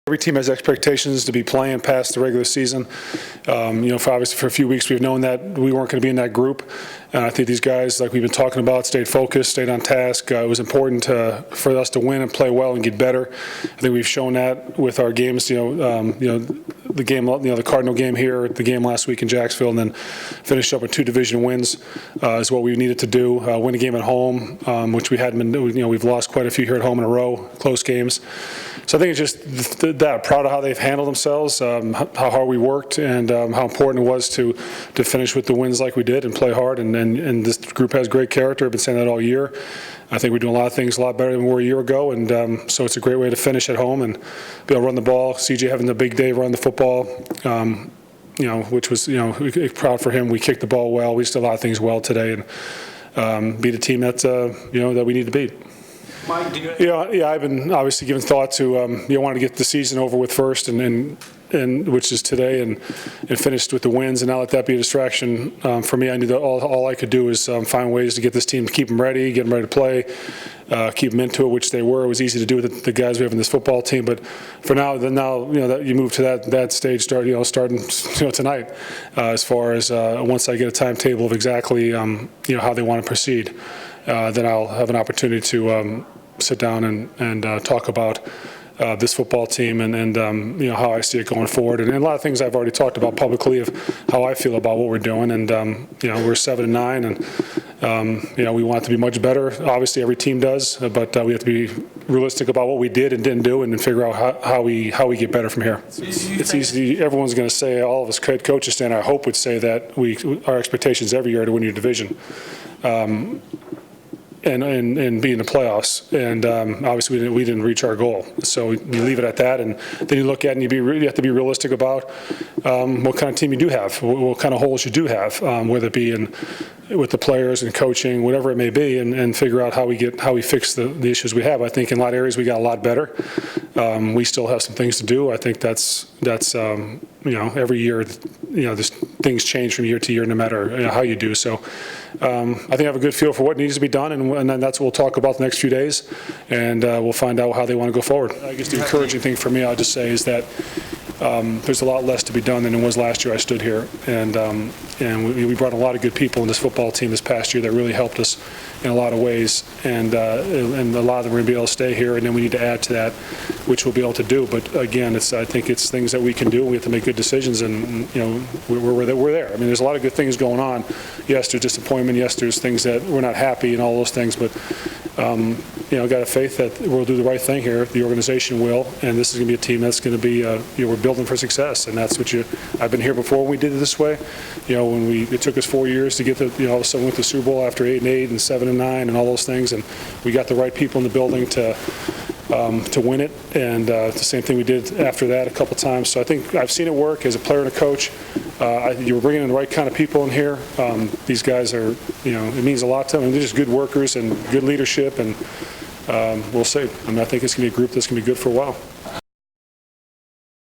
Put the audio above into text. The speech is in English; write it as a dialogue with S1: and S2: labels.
S1: Every team has expectations to be playing past the regular season. Obviously for a few weeks we've known that we weren't going to be in that group. And I think these guys, like we've been talking about, stayed focused, stayed on task. It was important for us to win and play well and get better. I think we've shown that with our games. The game, the Cardinal game here, the game last week in Jacksonville, and then finish up with 2 division wins is what we needed to do. Win a game at home, which we hadn't been. We've lost quite a few here at home in a row, close games. So I think it's just that, proud of how they've handled themselves, how hard we worked, and how important it was to finish with the wins like we did and play hard. And this group has great character. I've been saying that all year. I think we're doing a lot of things a lot better than we were a year ago, and so it's a great way to finish at home and be able to run the ball. CJ having the big day, run the football, which was proud for him. We kicked the ball well. We just did a lot of things well today, and beat a team that that we need to beat.
S2: Mike,
S1: I've been obviously giving thought to wanting to get the season over with first, and which is today, and finished with the wins, and not let that be a distraction for me. I knew that all I could do is find ways to get this team, to keep them ready, get them ready to play, keep them into it, which they were. It was easy to do with the guys we have in this football team, but for now that you move to that stage, starting tonight, as far as once I get a timetable of exactly how they want to proceed, then I'll have an opportunity to sit down and talk about this football team and how I see it going forward, and a lot of things I've already talked about publicly of how I feel about what we're doing, and we're 7-9, and we want it to be much better. Obviously, every team does, but we have to be realistic about what we did and didn't do, and then figure out how we get better from here. It's easy. Everyone's going to say, all of us head coaches, and I hope would say that our expectations every year to win your division. And be in the playoffs, and obviously we didn't reach our goal. So you leave it at that, and then you look at it and you have to be realistic about what kind of team you do have, what kind of holes you do have, whether it be with the players and coaching, whatever it may be, and figure out how we fix the issues we have. I think in a lot of areas we got a lot better. We still have some things to do. I think that's every year, things change from year to year, no matter how you do. So I think I have a good feel for what needs to be done, and then that's what we'll talk about the next few days, and we'll find out how they want to go forward. I guess the encouraging thing for me, I'll just say, is that there's a lot less to be done than there was last year I stood here, and we brought a lot of good people in this football team this past year that really helped us in a lot of ways, and a lot of them are going to be able to stay here, and then we need to add to that, which we'll be able to do. But again, I think it's things that we can do. We have to make good decisions, and we're there. I mean, there's a lot of good things going on. Yes, there's disappointment. Yes, there's things that we're not happy and all those things, but got a faith that we'll do the right thing here. The organization will, and this is going to be a team that's going to be we're building for success, and that's what I've been here before when we did it this way. When it took us 4 years to get all of a sudden went to the Super Bowl after 8-8 and 7-9 and all those things, and we got the right people in the building to win it, and the same thing we did after that a couple times. So I think I've seen it work as a player and a coach. You're bringing in the right kind of people in here. These guys are, it means a lot to them. They're just good workers and good leadership, and we'll see. I think it's going to be a group that's going to be good for a while.